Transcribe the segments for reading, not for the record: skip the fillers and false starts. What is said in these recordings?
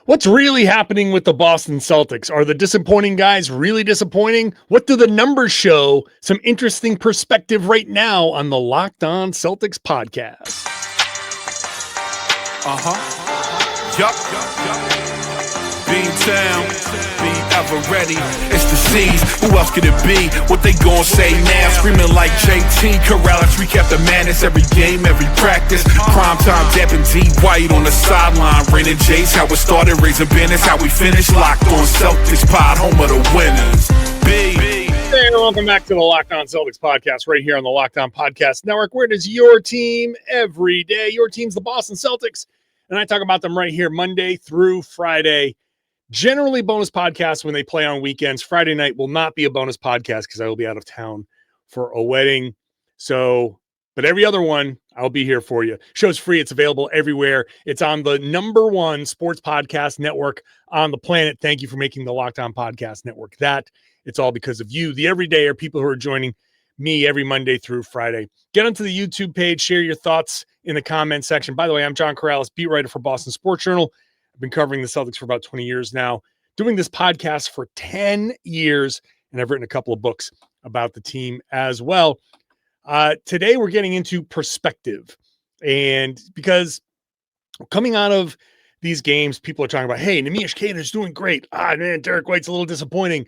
What's really happening with the Boston Celtics? Are the disappointing guys really disappointing? What do the numbers show? Some interesting perspective right now on the Locked On Celtics podcast. Beantown, be ever ready. It's the C's. Who else could it be? What they gon' say now? Screaming like JT, Karalis. Recap the madness every game, every practice. Prime time, dapping D White on the sideline. Raining Jays, how it started, raising banners, how we finished. Locked On Celtics pod, home of the winners. Hey, welcome back to the Locked On Celtics podcast, right here on the Locked On Podcast Network, where it is your team every day. Your team's the Boston Celtics, and I talk about them right here Monday through Friday. Generally bonus podcasts when they play on weekends. Friday night will not be a bonus podcast because I will be out of town for a wedding. But every other one, I'll be here for you. Show's free. It's available everywhere. It's on the #1 sports podcast network on the planet. Thank you for making the Locked On Podcast Network that. It's all because of you, the everyday, are people who are joining me every Monday through Friday. Get onto the YouTube page. Share your thoughts in the comment section. By the way, I'm John Karalis, beat writer for Boston Sports Journal. I've been covering the Celtics for about 20 years now, doing this podcast for 10 years, and I've written a couple of books about the team as well. Today, we're getting into perspective. And because coming out of these games, people are talking about, hey, Neemias Queta is doing great. Man, Derrick White's a little disappointing.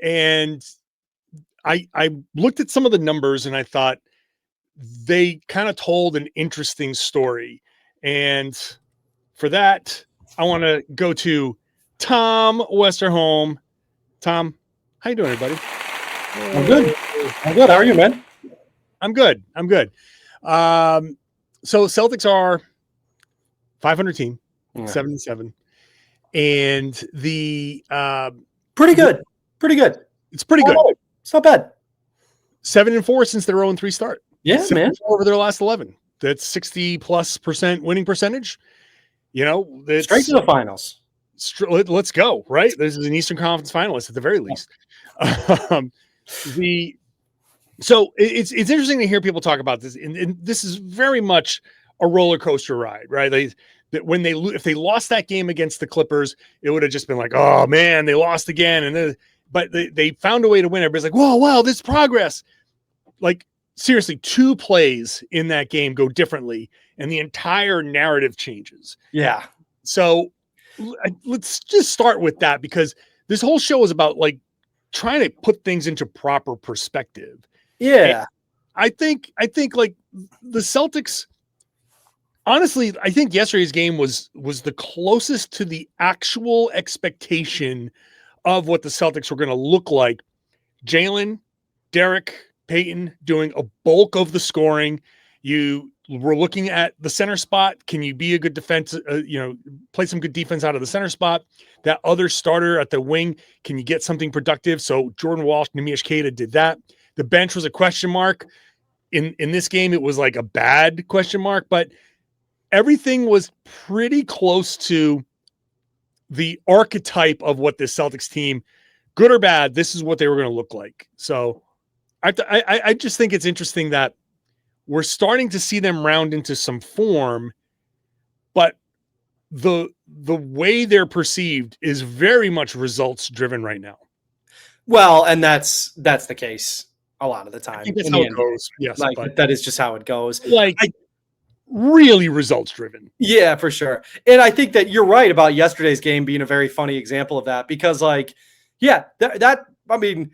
And I looked at some of the numbers, and I thought they kind of told an interesting story. And for that, I want to go to Tom Westerholm. Tom, how you doing, everybody? I'm good. How are you, man? I'm good. So Celtics are 500 team, 7-7, and the pretty good. It's pretty good. It's not bad. 7-4 since their 0-3 start. Yeah, man. Over their last 11. That's 60+% winning percentage. You know, it's straight to the finals. Let's go, right? This is an Eastern Conference finalist at the very least. So it's interesting to hear people talk about this, and this is very much a roller coaster ride, right? If they lost that game against the Clippers, it would have just been like, oh man, they lost again, but they found a way to win. Everybody's like, whoa, wow, this progress. Like seriously, 2 plays in that game go differently, and the entire narrative changes. Yeah. So let's just start with that, because this whole show is about like trying to put things into proper perspective. Yeah. And I think like the Celtics, honestly, I think yesterday's game was the closest to the actual expectation of what the Celtics were going to look like. Jaylen, Derrick, Payton doing a bulk of the scoring. You were looking at the center spot. Can you be a good defense? Play some good defense out of the center spot. That other starter at the wing, can you get something productive? So Jordan Walsh, Neemias Queta did that. The bench was a question mark. In this game, it was like a bad question mark, but everything was pretty close to the archetype of what this Celtics team, good or bad, this is what they were going to look like. So I just think it's interesting that we're starting to see them round into some form, but the way they're perceived is very much results driven right now. Well, and that's the case a lot of the time. I think that's how it goes. Yes, like that is just how it goes. Really results driven. Yeah, for sure. And I think that you're right about yesterday's game being a very funny example of that, because I mean,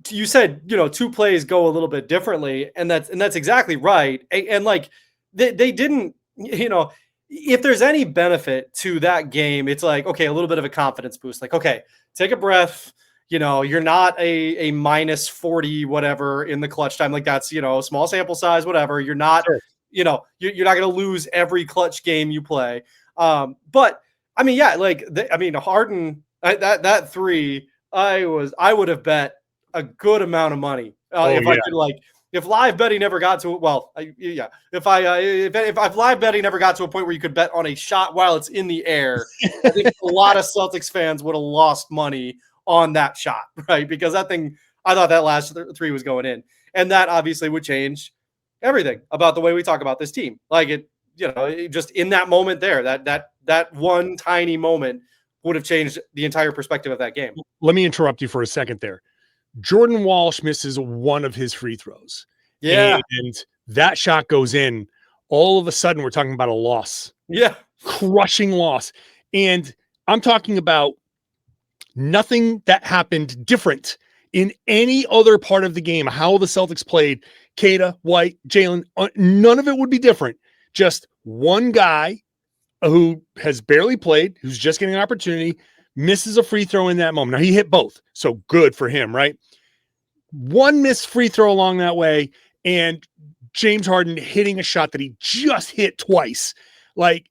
you said, 2 plays go a little bit differently, and that's exactly right. And like they didn't, if there's any benefit to that game, it's like, okay, a little bit of a confidence boost. Like, okay, take a breath. You're not a minus 40 whatever in the clutch time. Like that's, small sample size, whatever. You're not, sure. You're not going to lose every clutch game you play. But I mean, yeah, Harden, that 3, I would have bet a good amount of money I could if live betting never got to if live betting never got to a point where you could bet on a shot while it's in the air, I think a lot of Celtics fans would have lost money on that shot, right? Because that thing, I thought that last 3 was going in, and that obviously would change everything about the way we talk about this team. Like just in that moment there, that one tiny moment would have changed the entire perspective of that game. Let me interrupt you for a second there. Jordan Walsh misses one of his free throws. Yeah. And that shot goes in. All of a sudden, we're talking about a loss. Yeah. Crushing loss. And I'm talking about nothing that happened different in any other part of the game, how the Celtics played. Queta, White, Jaylen, none of it would be different. Just one guy who has barely played, who's just getting an opportunity, misses a free throw in that moment. Now, he hit both, so good for him, right? One missed free throw along that way, and James Harden hitting a shot that he just hit twice. Like,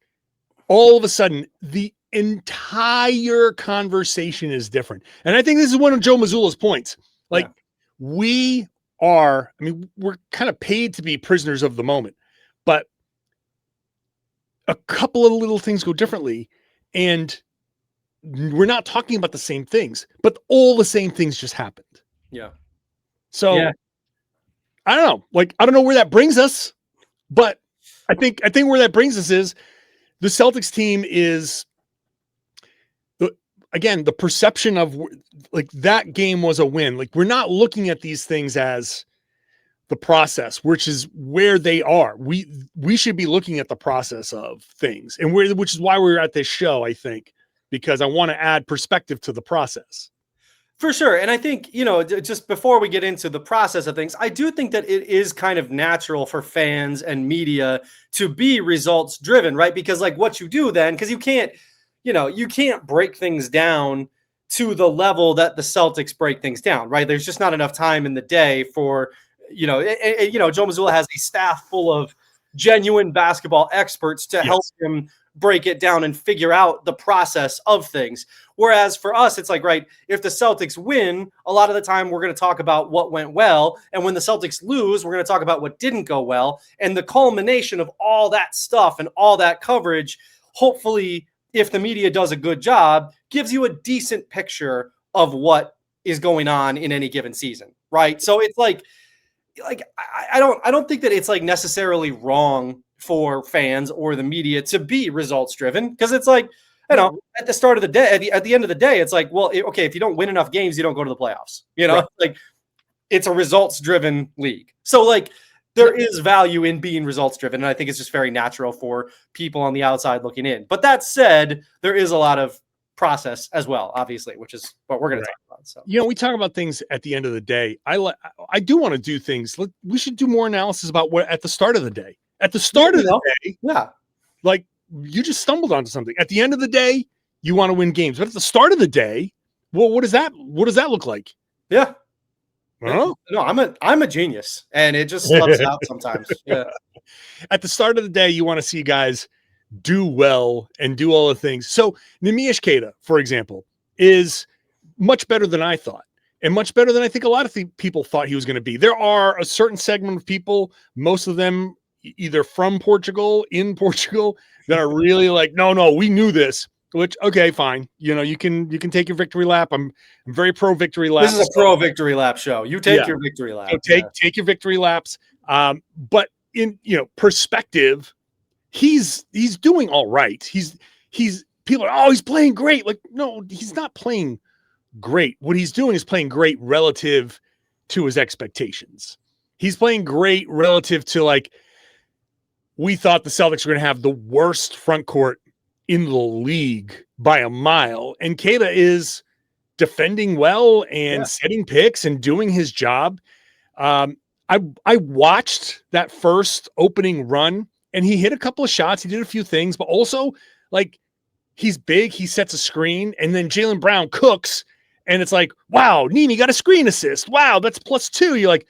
all of a sudden, the entire conversation is different. And I think this is one of Joe Mazzulla's points. Like, we're kind of paid to be prisoners of the moment, but a couple of little things go differently, and we're not talking about the same things, but all the same things just happened. Yeah. So I don't know. Like, I don't know where that brings us, but I think where that brings us is the Celtics team is the perception of like that game was a win. Like, we're not looking at these things as the process, which is where they are. We should be looking at the process of things, and which is why we're at this show, I think, because I want to add perspective to the process. For sure. And I think, just before we get into the process of things, I do think that it is kind of natural for fans and media to be results driven, right? Because like what you do then, because you can't break things down to the level that the Celtics break things down, right? There's just not enough time in the day for, Joe Mazzulla has a staff full of genuine basketball experts to help him break it down and figure out the process of things. Whereas for us, it's like, right, if the Celtics win, a lot of the time we're going to talk about what went well. And when the Celtics lose, we're going to talk about what didn't go well. And the culmination of all that stuff and all that coverage, hopefully, if the media does a good job, gives you a decent picture of what is going on in any given season, right? So it's like I don't think that it's like necessarily wrong for fans or the media to be results driven, because it's like, at the start of the day, at the end of the day, it's like, well, okay, if you don't win enough games, you don't go to the playoffs, right. Like, it's a results driven league. So like, there is value in being results driven. And I think it's just very natural for people on the outside looking in. But that said, there is a lot of process as well, obviously, which is what we're going to talk about. So, we talk about things at the end of the day. I do want to do things. We should do more analysis about what at the start of the day. At the start of the day, like, you just stumbled onto something. At the end of the day, you want to win games. But at the start of the day, well, what does that look like? Yeah. No, I'm a genius, and it just slips out sometimes. Yeah. At the start of the day, you want to see guys do well and do all the things. So Neemias Queta, for example, is much better than I thought, and much better than I think a lot of people thought he was going to be. There are a certain segment of people, most of them either from Portugal, in Portugal, that are really like, no, we knew this. Which, okay, fine. You can take your victory lap. I'm very pro victory lap. This is a pro victory lap show. You take your victory lap. So take your victory laps. But in perspective, he's doing all right. He's people are, he's playing great. Like, no, he's not playing great. What he's doing is playing great relative to his expectations. He's playing great relative to, like, we thought the Celtics were going to have the worst front court in the league by a mile, and Queta is defending well and setting picks and doing his job. I watched that first opening run, and he hit a couple of shots. He did a few things, but also, like, he's big. He sets a screen, and then Jaylen Brown cooks, and it's like, wow, Nene got a screen assist. Wow, that's +2. You're like,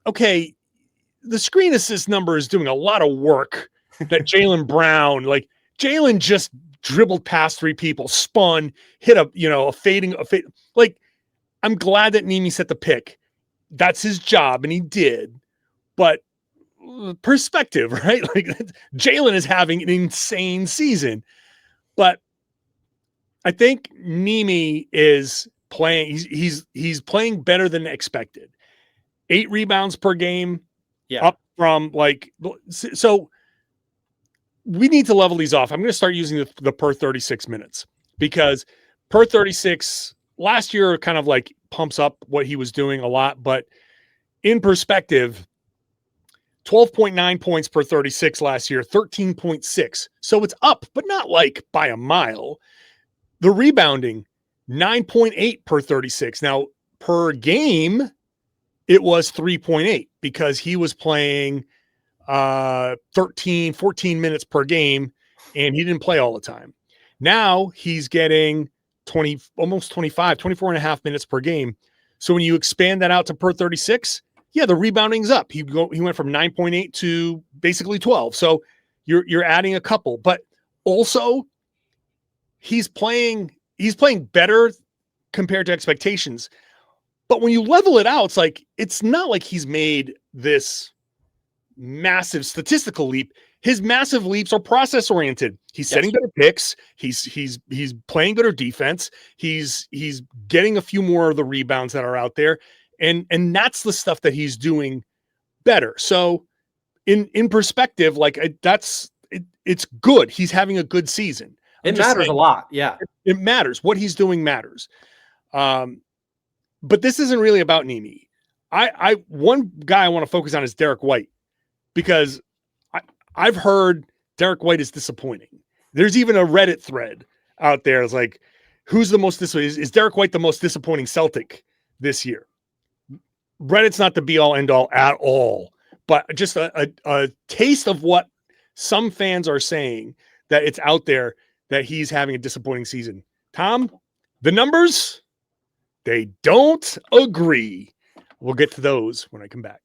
okay, the screen assist number is doing a lot of work that Jaylen Brown, like, Jaylen just dribbled past three people, spun, hit a fading. Like, I'm glad that Nemi set the pick. That's his job, and he did. But perspective, right? Like, Jaylen is having an insane season. But I think Nemi is playing. He's playing better than expected. 8 rebounds per game, up from, like, so. we need to level these off. I'm going to start using the per 36 minutes because per 36 last year kind of like pumps up what he was doing a lot. But in perspective, 12.9 points per 36 last year, 13.6. So it's up, but not like by a mile. The rebounding, 9.8 per 36. Now, per game, it was 3.8 because he was playing 13, 14 minutes per game, and he didn't play all the time. Now he's getting 20, almost 25, 24 and a half minutes per game. So when you expand that out to per 36, yeah, the rebounding's up. He went from 9.8 to basically 12. So you're adding a couple, but also he's playing better compared to expectations. But when you level it out, it's not like he's made this massive statistical leap. His massive leaps are process oriented. He's setting better picks. He's playing better defense. He's getting a few more of the rebounds that are out there. And that's the stuff that he's doing better. So in perspective, it's good. He's having a good season. It matters a lot. Yeah. It matters. What he's doing matters. But this isn't really about Nemi. One guy I want to focus on is Derrick White, because I've heard Derrick White is disappointing. There's even a Reddit thread out there. It's like, who's the most disappointing? Is Derrick White the most disappointing Celtic this year? Reddit's not the be all end all at all, but just a taste of what some fans are saying, that it's out there that he's having a disappointing season. Tom, the numbers, they don't agree. We'll get to those when I come back.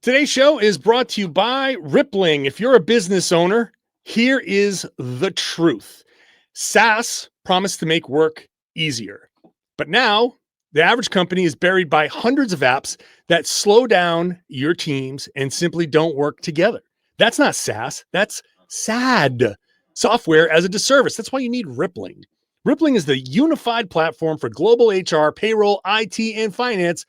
Today's show is brought to you by Rippling. If you're a business owner, here is the truth. SaaS promised to make work easier, but now the average company is buried by hundreds of apps that slow down your teams and simply don't work together. That's not SaaS. That's SAD, software as a service. That's why you need Rippling. Rippling is the unified platform for global HR, payroll, IT, and finance,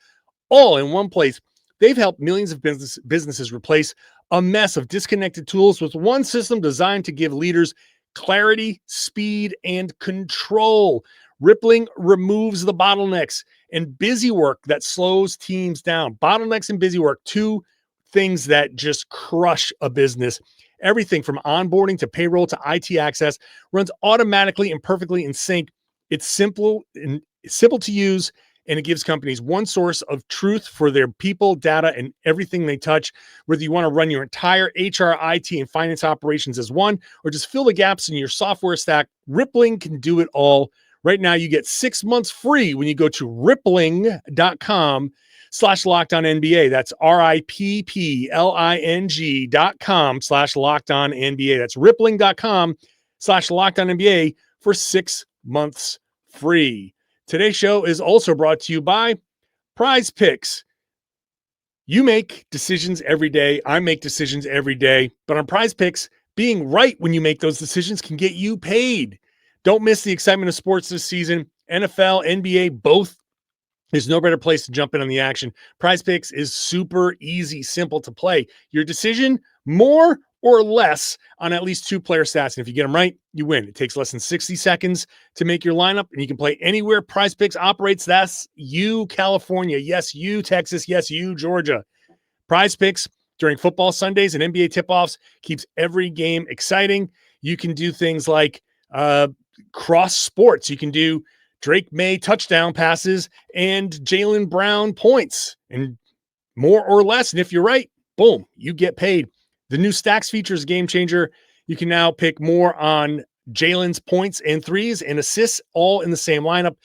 all in one place. They've helped millions of businesses replace a mess of disconnected tools with one system designed to give leaders clarity, speed, and control. Rippling removes the bottlenecks and busy work that slows teams down. Bottlenecks and busy work, two things that just crush a business. Everything from onboarding to payroll to IT access runs automatically and perfectly in sync. It's simple to use, and it gives companies one source of truth for their people, data, and everything they touch. Whether you want to run your entire HR, IT, and finance operations as one, or just fill the gaps in your software stack, Rippling can do it all. Right now, you get 6 months free when you go to rippling.com/LockedOnNBA. That's RIPPLING.com/LockedOnNBA. That's rippling.com/LockedOnNBA for 6 months free. Today's show is also brought to you by Prize Picks. You make decisions every day. I make decisions every day. But on Prize Picks, being right when you make those decisions can get you paid. Don't miss the excitement of sports this season. NFL, NBA, both. There's no better place to jump in on the action. Prize Picks is super easy, simple to play. Your decision, more or less on at least 2 player stats. And if you get them right, you win. It takes less than 60 seconds to make your lineup, and you can play anywhere Prize Picks operates. That's you, California. Yes, you, Texas. Yes, you, Georgia. Prize Picks during football Sundays and NBA tip-offs keeps every game exciting. You can do things like cross sports. You can do Drake May touchdown passes and Jaylen Brown points, and more or less. And if you're right, boom, you get paid. The new Stacks feature is a game changer. You can now pick more on Jaylen's points and threes and assists all in the same lineup.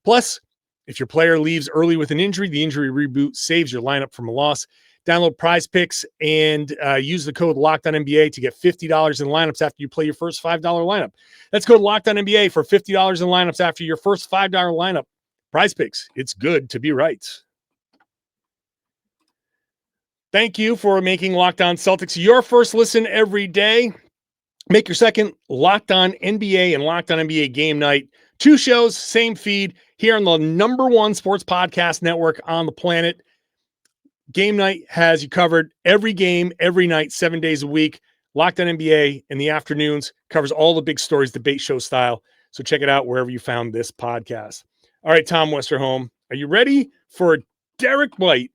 Plus, if your player leaves early with an injury, the injury reboot saves your lineup from a loss. Download Prize Picks and use the code LOCKEDONNBA to get $50 in lineups after you play your first $5 lineup. That's code LOCKEDONNBA for $50 in lineups after your first $5 lineup. Prize Picks, it's good to be right. Thank you for making Locked On Celtics your first listen every day. Make your second Locked On NBA and Locked On NBA Game Night. 2 shows, same feed, here on the #1 sports podcast network on the planet. Game Night has you covered every game, every night, 7 days a week. Locked On NBA in the afternoons covers all the big stories, debate show style. So check it out wherever you found this podcast. All right, Tom Westerholm, are you ready for Derrick White?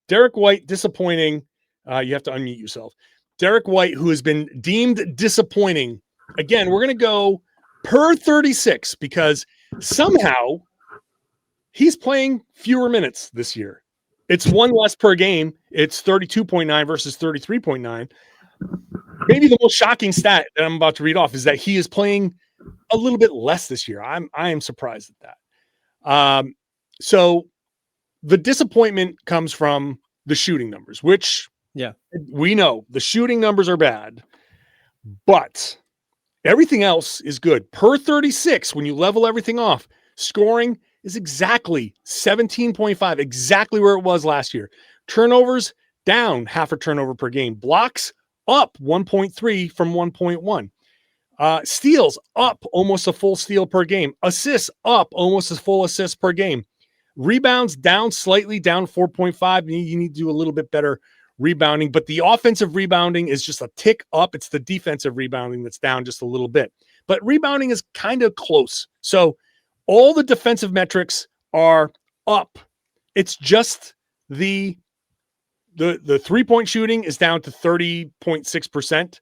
Derrick White, disappointing. You have to unmute yourself. Derrick White, who has been deemed disappointing. Again, we're going to go per 36 because somehow he's playing fewer minutes this year. It's one less per game. It's 32.9 versus 33.9. Maybe the most shocking stat that I'm about to read off is that he is playing a little bit less this year. I am surprised at that. So the disappointment comes from the shooting numbers, which we know the shooting numbers are bad, but everything else is good. Per 36, when you level everything off, scoring is exactly 17.5, exactly where it was last year. Turnovers down half a turnover per game. Blocks up 1.3 from 1.1. Steals up almost a full steal per game. Assists up almost a full assist per game. Rebounds down slightly, down 4.5. You need to do a little bit better rebounding, but the offensive rebounding is just a tick up. It's the defensive rebounding that's down just a little bit, but rebounding is kind of close. So all the defensive metrics are up. It's just the 3-point shooting is down to 30.6%,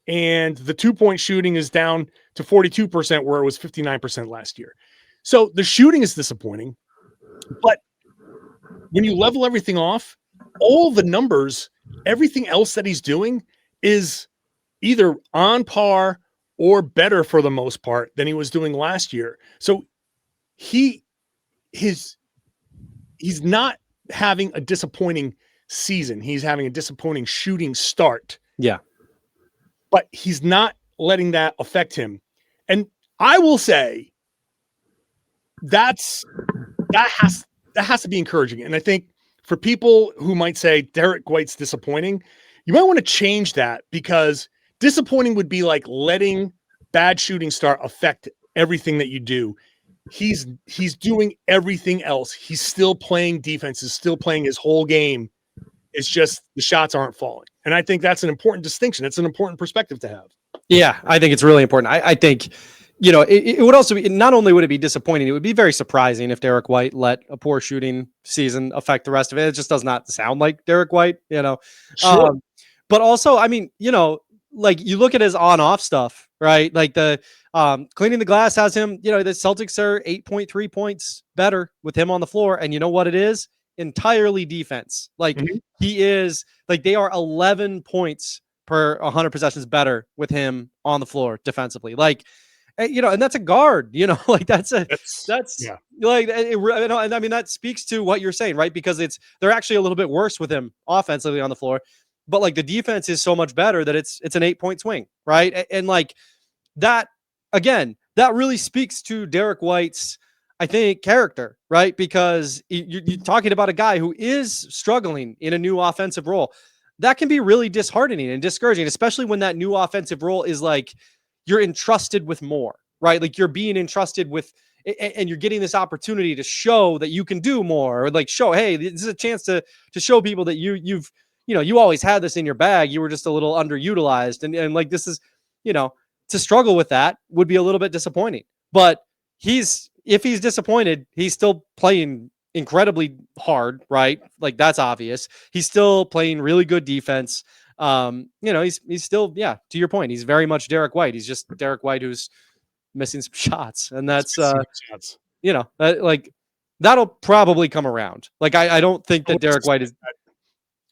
and the 2-point shooting is down to 42%, where it was 59% last year. So the shooting is disappointing, but when you level everything off, all the numbers, everything else that he's doing is either on par or better for the most part than he was doing last year. So he's not having a disappointing season. He's having a disappointing shooting start. Yeah. But he's not letting that affect him. And I will say that has to be encouraging. And I think for people who might say Derrick White's disappointing, you might want to change that, because disappointing would be like letting bad shooting start affect everything that you do. He's doing everything else. He's still playing defense, is still playing his whole game. It's just the shots aren't falling. And I think that's an important distinction. It's an important perspective to have. Yeah, I think it's really important. I think, it would also be, not only would it be disappointing, it would be very surprising if Derrick White let a poor shooting season affect the rest of it. It just does not sound like Derrick White, Sure. But also, I mean, like you look at his on-off stuff, right? Like the cleaning the glass has him, the Celtics are 8.3 points better with him on the floor. And you know what it is? Entirely defense. Like he is, like they are 11 points per 100 possessions better with him on the floor defensively. Like, and that's a guard, like that's yeah. Like, and I mean, that speaks to what you're saying, right? Because they're actually a little bit worse with him offensively on the floor, but like the defense is so much better that it's an 8-point swing, right? And like that, again, that really speaks to Derrick White's, I think, character, right? Because you're talking about a guy who is struggling in a new offensive role. That can be really disheartening and discouraging, especially when that new offensive role is like, you're entrusted with more, right? Like you're being entrusted with, and you're getting this opportunity to show that you can do more, or like show, hey, this is a chance to show people that you always had this in your bag. You were just a little underutilized. And like, this is, to struggle with that would be a little bit disappointing, but if he's disappointed, he's still playing incredibly hard, right? Like that's obvious. He's still playing really good defense. He's still, to your point, he's very much Derrick White. He's just Derrick White who's missing some shots, and that's like that'll probably come around. Like I don't think that Derrick White is.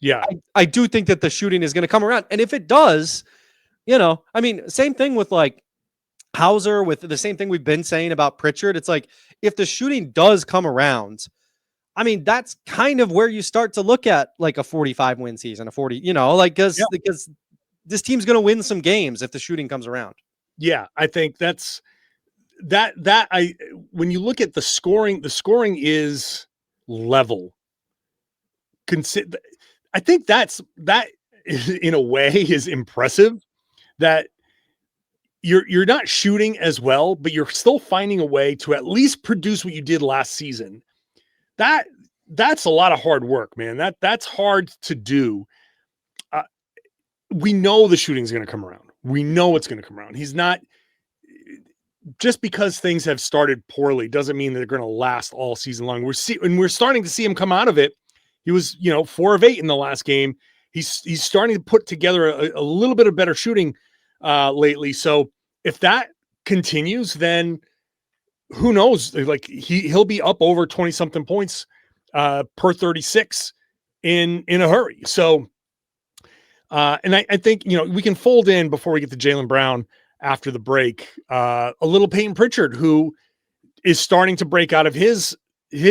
Yeah, I do think that the shooting is going to come around, and if it does, I mean, same thing with like Hauser, with the same thing we've been saying about Pritchard. It's like if the shooting does come around, I mean, that's kind of where you start to look at like a 45 win season, a 40, because this team's going to win some games if the shooting comes around. Yeah, I think that's when you look at the scoring is level. I think that in a way is impressive, that you're not shooting as well, but you're still finding a way to at least produce what you did last season. that's a lot of hard work, man. That's hard to do. We know the shooting's going to come around. We know it's going to come around. He's not, just because things have started poorly doesn't mean they're going to last all season long. We're starting to see him come out of it. He was, 4 of 8 in the last game. He's starting to put together a little bit of better shooting lately. So if that continues, then who knows? Like he'll be up over 20 something points per 36 in a hurry. So, and I think, we can fold in before we get to Jaylen Brown after the break, a little Payton Pritchard, who is starting to break out of his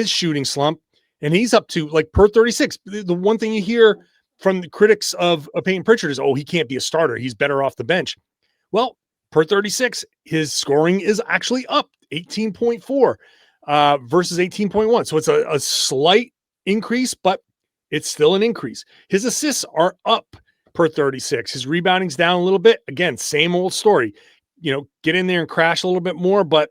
shooting slump, and he's up to like per 36. The one thing you hear from the critics of Payton Pritchard is, oh, he can't be a starter. He's better off the bench. Well, per 36, his scoring is actually up 18.4 versus 18.1. So it's a slight increase, but it's still an increase. His assists are up per 36. His rebounding's down a little bit. Again, same old story. Get in there and crash a little bit more, but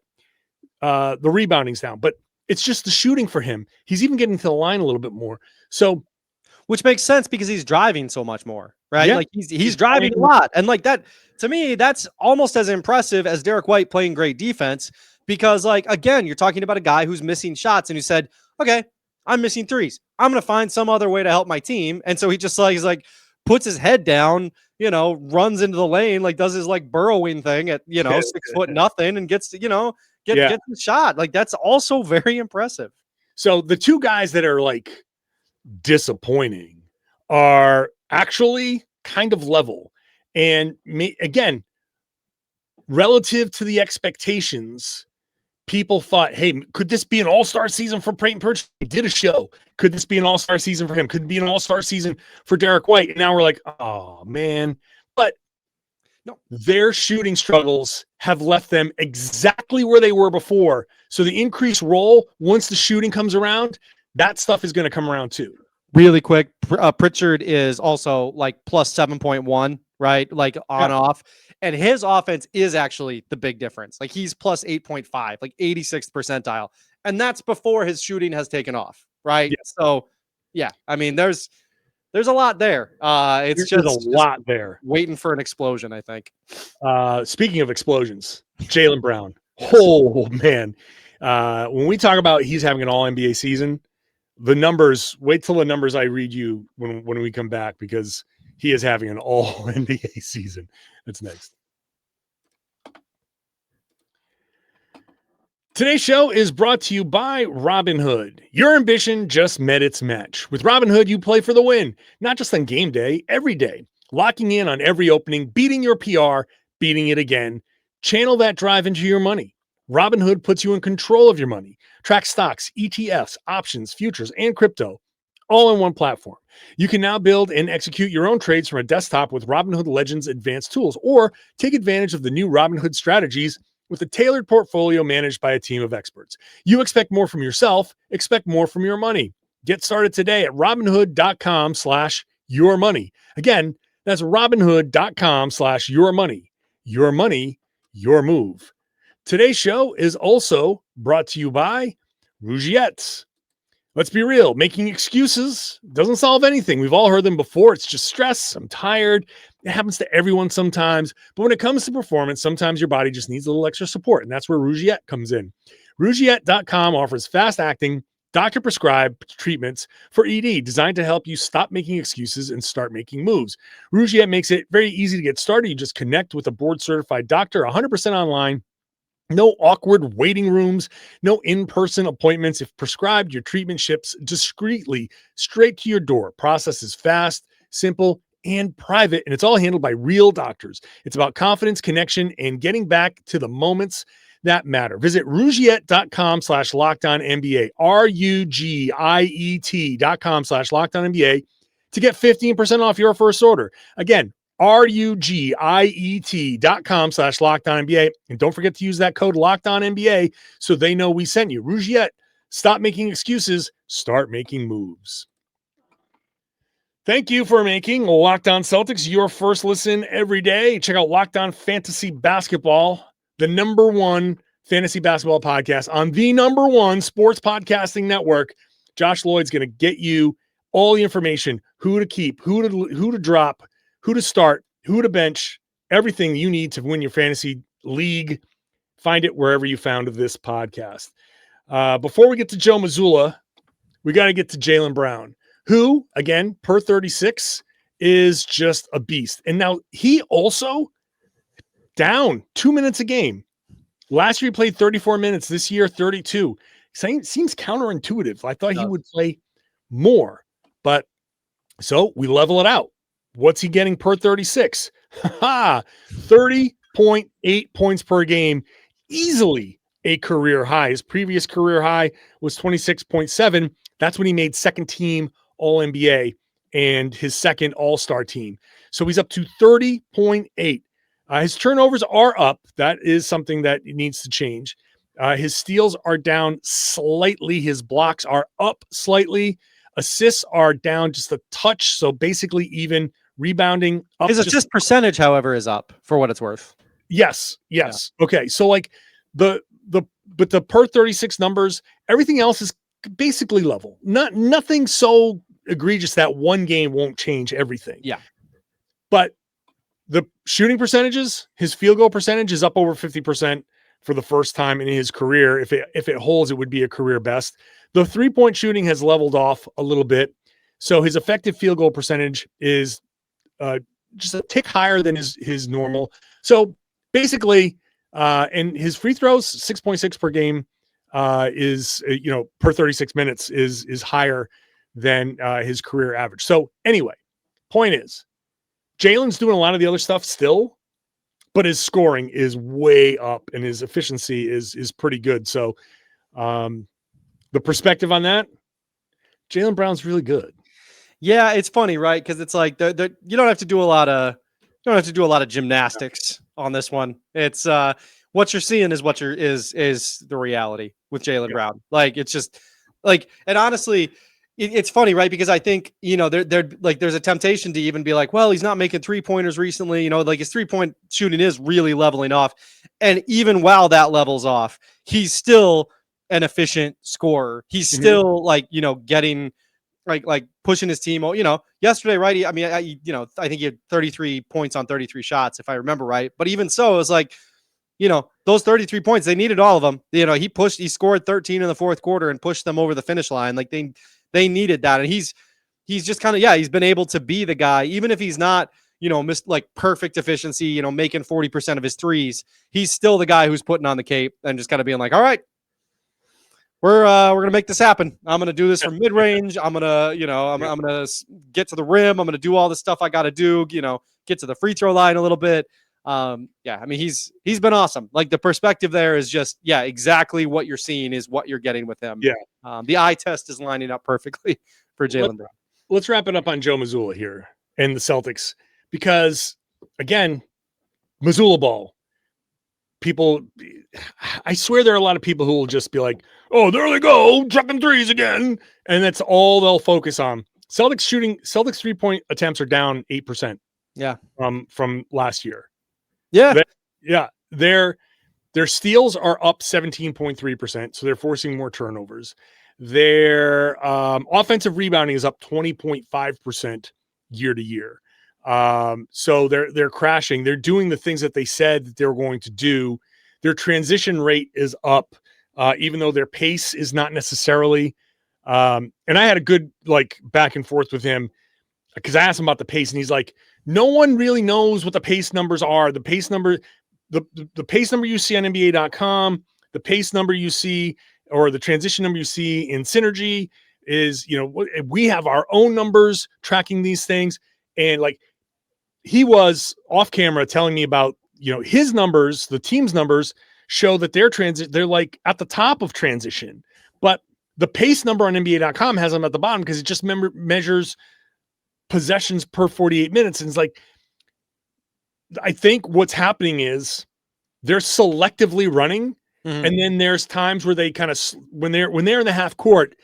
the rebounding's down. But it's just the shooting for him. He's even getting to the line a little bit more. So, which makes sense because he's driving so much more, right? Yeah. Like he's driving a lot. And like that, to me, that's almost as impressive as Derrick White playing great defense, because like, again, you're talking about a guy who's missing shots and who said, okay, I'm missing threes. I'm going to find some other way to help my team. And so he just he's like puts his head down, runs into the lane, like does his like burrowing thing at, 6 foot nothing and gets to, get the shot. Like that's also very impressive. So the two guys that are like disappointing are actually kind of level. And again, relative to the expectations, people thought, hey, could this be an all-star season for Payton Pritchard? He did a show. Could this be an all-star season for him? Could it be an all-star season for Derrick White? And now we're like, oh, man. But no, their shooting struggles have left them exactly where they were before. So the increased role, once the shooting comes around, that stuff is going to come around too. Really quick, Pritchard is also like plus 7.1, right? Like on off. And his offense is actually the big difference. Like he's plus 8.5, like 86th percentile. And that's before his shooting has taken off, right? Yes. So, yeah, I mean, there's a lot there. There's a lot there. Waiting for an explosion, I think. Speaking of explosions, Jaylen Brown. Oh, man. When we talk about he's having an all-NBA season, the numbers, wait till the numbers I read you when we come back, because he is having an all-NBA season. That's next. Today's show is brought to you by Robinhood. Your ambition just met its match. With Robinhood, you play for the win, not just on game day, every day. Locking in on every opening, beating your PR, beating it again. Channel that drive into your money. Robinhood puts you in control of your money. Track stocks, ETFs, options, futures, and crypto, all in one platform. You can now build and execute your own trades from a desktop with Robinhood Legends advanced tools, or take advantage of the new Robinhood strategies with a tailored portfolio managed by a team of experts. You expect more from yourself, expect more from your money. Get started today at robinhood.com/yourmoney. Again, that's robinhood.com/yourmoney. Your money, your move. Today's show is also brought to you by Rougiette. Let's be real. Making excuses doesn't solve anything. We've all heard them before. It's just stress. I'm tired. It happens to everyone sometimes. But when it comes to performance, sometimes your body just needs a little extra support. And that's where Rougiette comes in. Rougiette.com offers fast-acting, doctor-prescribed treatments for ED designed to help you stop making excuses and start making moves. Rougiette makes it very easy to get started. You just connect with a board-certified doctor, 100% online. No awkward waiting rooms, no in-person appointments. If prescribed, your treatment ships discreetly straight to your door. Process is fast, simple, and private, and it's all handled by real doctors. It's about confidence, connection, and getting back to the moments that matter. Visit Rougiette.com/LockedOnNBA, RUGIET.com/LockedOnNBA to get 15% off your first order. Again, RUGIET.com/LockedOnNBA. And don't forget to use that code LockedOnNBA so they know we sent you. Rougiette, stop making excuses, start making moves. Thank you for making Locked On Celtics your first listen every day. Check out Locked On Fantasy Basketball, the #1 fantasy basketball podcast on the #1 sports podcasting network. Josh Lloyd's going to get you all the information, who to keep, who to drop, who to start, who to bench, everything you need to win your fantasy league. Find it wherever you found this podcast. Before we get to Joe Mazzulla, we got to get to Jaylen Brown, who, again, per 36, is just a beast. And now he also down 2 minutes a game. Last year he played 34 minutes. This year, 32. Seems counterintuitive. I thought he would play more. But so we level it out. What's he getting per 36? 30.8 points per game. Easily a career high. His previous career high was 26.7. That's when he made second team All-NBA and his second All-Star team. So he's up to 30.8. His turnovers are up. That is something that needs to change. His steals are down slightly. His blocks are up slightly. Assists are down just a touch. So basically even. Rebounding up. His assist percentage, however, is up for what it's worth. Yes. Yeah. Okay. So like but the per 36 numbers, everything else is basically level. Nothing so egregious that one game won't change everything. Yeah. But the shooting percentages, his field goal percentage is up over 50% for the first time in his career. If it holds, it would be a career best. The 3-point shooting has leveled off a little bit. So his effective field goal percentage is just a tick higher than his normal. So basically, and his free throws, 6.6 per game, is, per 36 minutes is higher than his career average. So anyway, point is, Jaylen's doing a lot of the other stuff still, but his scoring is way up and his efficiency is pretty good. So the perspective on that, Jaylen Brown's really good. Yeah, it's funny, right? Because it's like you don't have to do a lot of gymnastics on this one. It's what you're seeing is is the reality with Jaylen Brown. Like it's just like, and honestly, it's funny, right? Because I think they're like there's a temptation to even be like, well, he's not making 3-pointers recently. Like his 3-point shooting is really leveling off, and even while that levels off, he's still an efficient scorer. He's still getting. Like pushing his team, yesterday, right? I think he had 33 points on 33 shots, if I remember right. But even so, it was like, those 33 points, they needed all of them. He scored 13 in the fourth quarter and pushed them over the finish line. Like they needed that. And he's just kind of, he's been able to be the guy, even if he's not, missed like perfect efficiency, making 40% of his threes. He's still the guy who's putting on the cape and just kind of being like, all right, we're gonna make this happen. I'm gonna do this from mid range. I'm gonna, I'm gonna get to the rim. I'm gonna do all the stuff I got to do. Get to the free throw line a little bit. He's been awesome. Like the perspective there is just exactly what you're seeing is what you're getting with him. Yeah. The eye test is lining up perfectly for Jaylen Brown. Let's wrap it up on Joe Mazzulla here and the Celtics because again, Mazzulla ball. People, I swear there are a lot of people who will just be like, oh, there they go, dropping threes again. And that's all they'll focus on. Celtics 3-point attempts are down 8%. Yeah. From last year. Yeah. Their steals are up 17.3%. So they're forcing more turnovers. Their offensive rebounding is up 20.5% year to year. So they're crashing. They're doing the things that they said that they were going to do. Their transition rate is up, even though their pace is not necessarily. And I had a good back and forth with him because I asked him about the pace, and he's like, "No one really knows what the pace numbers are. The pace number, the pace number you see on NBA.com, the pace number you see, or the transition number you see in Synergy is, we have our own numbers tracking these things." And he was off camera telling me about, his numbers, the team's numbers show that they're like at the top of transition, but the pace number on NBA.com has them at the bottom because it just measures possessions per 48 minutes. And it's like, I think what's happening is they're selectively running. Mm-hmm. And then there's times where they kind of, when they're in the half court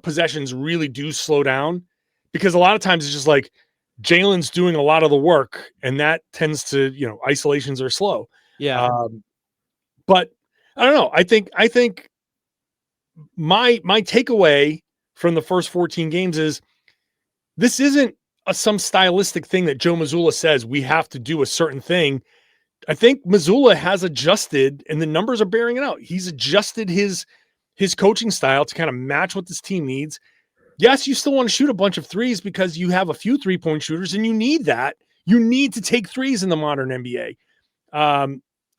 possessions really do slow down because a lot of times it's just like, Jaylen's doing a lot of the work, and that tends to, isolations are slow. Yeah. But I don't know. I think my takeaway from the first 14 games is this isn't some stylistic thing that Joe Mazzulla says we have to do a certain thing. I think Mazzulla has adjusted, and the numbers are bearing it out. He's adjusted his coaching style to kind of match what this team needs. Yes, you still want to shoot a bunch of threes because you have a few 3-point shooters, and you need that. You need to take threes in the modern NBA.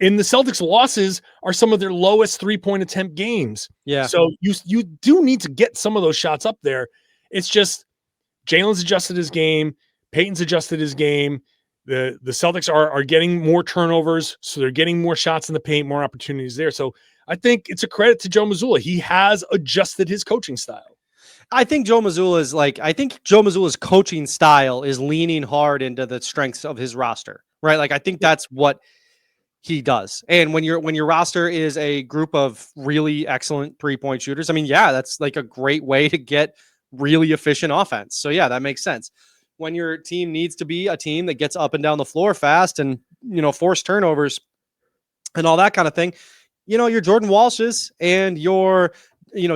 And the Celtics' losses are some of their lowest 3-point attempt games. Yeah. So you do need to get some of those shots up there. It's just Jaylen's adjusted his game. Payton's adjusted his game. The Celtics are getting more turnovers, so they're getting more shots in the paint, more opportunities there. So I think it's a credit to Joe Mazzulla. He has adjusted his coaching style. I think Joe Mazzulla's coaching style is leaning hard into the strengths of his roster, right? Like, I think that's what he does. And when your roster is a group of really excellent 3-point shooters, I mean, yeah, that's like a great way to get really efficient offense. So yeah, that makes sense. When your team needs to be a team that gets up and down the floor fast and, force turnovers and all that kind of thing, your Jordan Walsh's and your,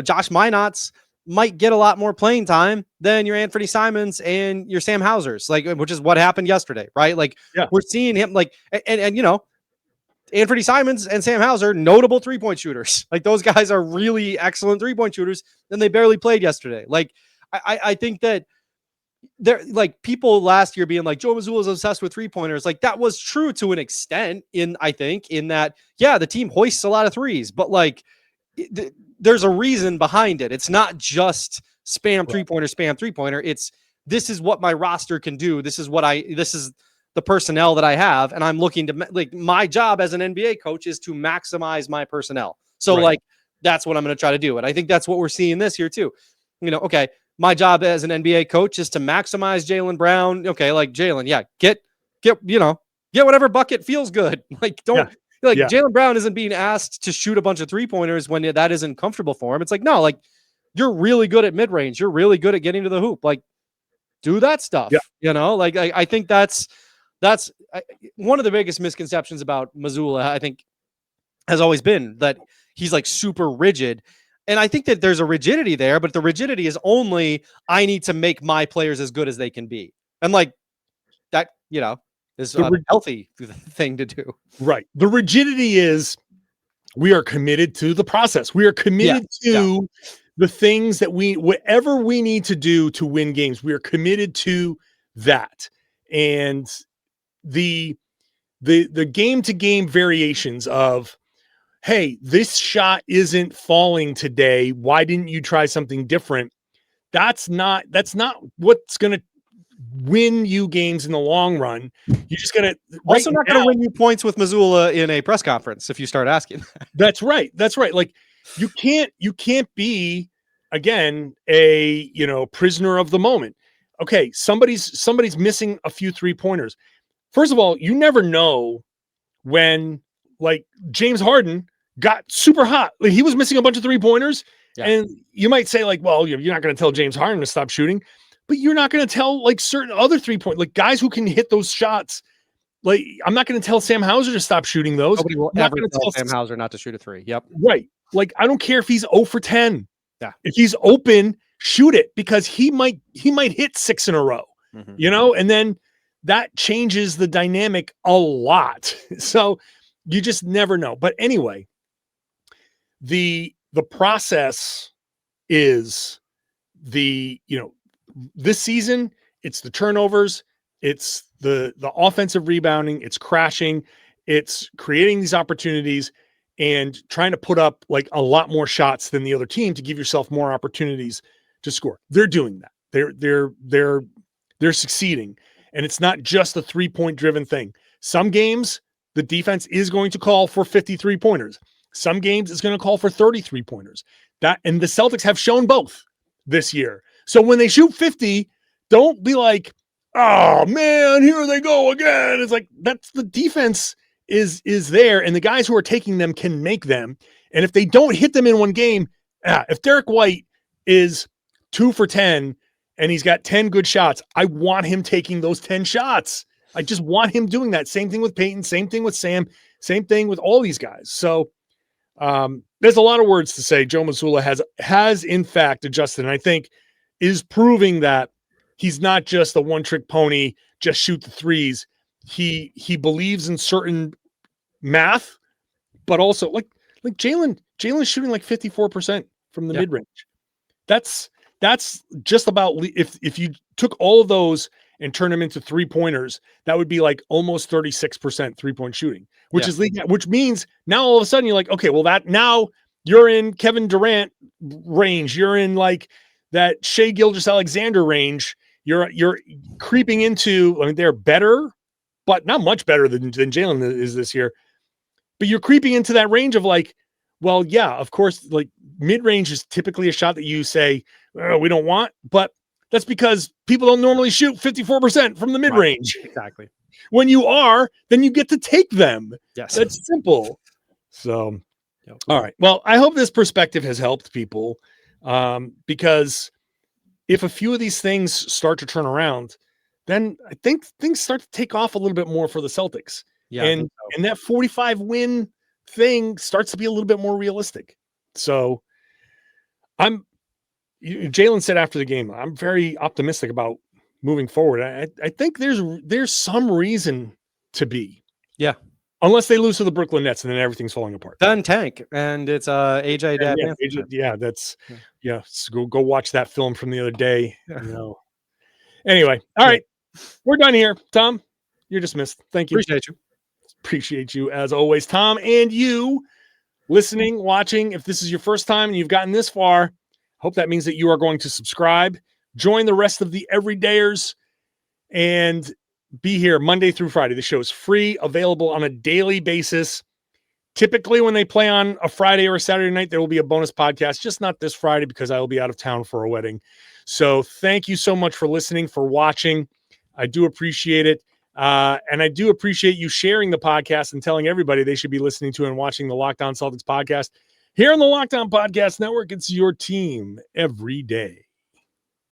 Josh Minot's might get a lot more playing time than your Anthony Simons and your Sam Hausers, which is what happened yesterday, right? Like, yeah. We're seeing him and Anthony Simons and Sam Hauser, notable 3-point shooters. Like, those guys are really excellent 3-point shooters, and they barely played yesterday. Like, I think that they're like, people last year being like, Joe Mazzulla is obsessed with 3-pointers. Like, that was true to an extent in that, yeah, the team hoists a lot of threes, but like, there's a reason behind it. It's not just spam 3-pointer. It's, this is what my roster can do. This is the personnel that I have. And I'm looking to, like, my job as an NBA coach is to maximize my personnel. So like, that's what I'm going to try to do. And I think that's what we're seeing this year too. Okay, my job as an NBA coach is to maximize Jaylen Brown. Okay. Like, Jaylen, yeah, get whatever bucket feels good. Like, don't, Jaylen Brown isn't being asked to shoot a bunch of 3-pointers when that isn't comfortable for him. It's like, no, like, you're really good at mid-range. You're really good at getting to the hoop. Like, do that stuff. Yeah. Like, I think that's one of the biggest misconceptions about Mazzulla, I think, has always been that he's like super rigid. And I think that there's a rigidity there, but the rigidity is only, I need to make my players as good as they can be. And like that, is a healthy thing to do. Right. The rigidity is, we are committed to the process. We are committed to the things that whatever we need to do to win games, we are committed to that. And the game to game variations of, hey, this shot isn't falling today. Why didn't you try something different? That's not what's going to win you games in the long run. You just got to also not going to win you points with Mazzulla in a press conference if you start asking. That's right. Like, you can't be, again, a prisoner of the moment. Okay, somebody's missing a few 3-pointers. First of all, you never know when, like, James Harden got super hot. Like, he was missing a bunch of 3-pointers, and you might say, like, well, you're not going to tell James Harden to stop shooting, but you're not going to tell, like, certain other 3-point, like, guys who can hit those shots. Like, I'm not going to tell Sam Hauser to stop shooting those. Nobody will ever tell Sam Hauser not to shoot a 3. Yep. Right. Like, I don't care if he's 0 for 10. Yeah. If he's open, shoot it, because he might hit 6 in a row, and then that changes the dynamic a lot. So you just never know. But anyway, the process is this season, it's the turnovers, it's the offensive rebounding, it's crashing, it's creating these opportunities and trying to put up like a lot more shots than the other team to give yourself more opportunities to score. They're doing that. They're succeeding. And it's not just a 3-point driven thing. Some games, the defense is going to call for 53 pointers. Some games it's going to call for 33 pointers. And the Celtics have shown both this year. So when they shoot 50, don't be like, oh man, here they go again. It's like, that's the defense is there, and the guys who are taking them can make them. And if they don't hit them in one game, if Derrick White is 2 for 10 and he's got 10 good shots, I want him taking those 10 shots. I just want him doing that. Same thing with Payton, same thing with Sam, same thing with all these guys. So There's a lot of words to say. Joe Mazzulla has in fact adjusted, and I think is proving that he's not just a one-trick pony, just shoot the threes. He believes in certain math, but also like Jaylen's shooting like 54% from the mid-range. That's just about, if you took all of those and turn them into 3-pointers, that would be like almost 36% 3-point shooting, which means now all of a sudden you're like, okay, well now you're in Kevin Durant range. You're in like that Shai Gilgeous-Alexander range. You're creeping into, I mean, they're better, but not much better than Jaylen is this year. But you're creeping into that range of like, well, yeah, of course, like mid-range is typically a shot that you say, we don't want, but that's because people don't normally shoot 54% from the mid-range. Right. Exactly. When you are, then you get to take them. Yes. That's simple. So, all right. Well, I hope this perspective has helped people, because if a few of these things start to turn around, then I think things start to take off a little bit more for the Celtics. Yeah, and that 45 win thing starts to be a little bit more realistic. So Jaylen said after the game, I'm very optimistic about moving forward. I think there's some reason to be. Yeah. Unless they lose to the Brooklyn Nets and then everything's falling apart. Then tank. And it's AJ Dad. So go watch that film from the other day. Anyway, all right. We're done here. Tom, you're dismissed. Thank you. Appreciate you as always, Tom, and you listening, watching. If this is your first time and you've gotten this far, hope that means that you are going to subscribe, join the rest of the everydayers, and be here Monday through Friday. The show is free, available on a daily basis. Typically, when they play on a Friday or a Saturday night, there will be a bonus podcast, just not this Friday because I will be out of town for a wedding. So thank you so much for listening, for watching. I do appreciate it. And I do appreciate you sharing the podcast and telling everybody they should be listening to and watching the Locked On Celtics podcast here on the Locked On Podcast Network. It's your team every day.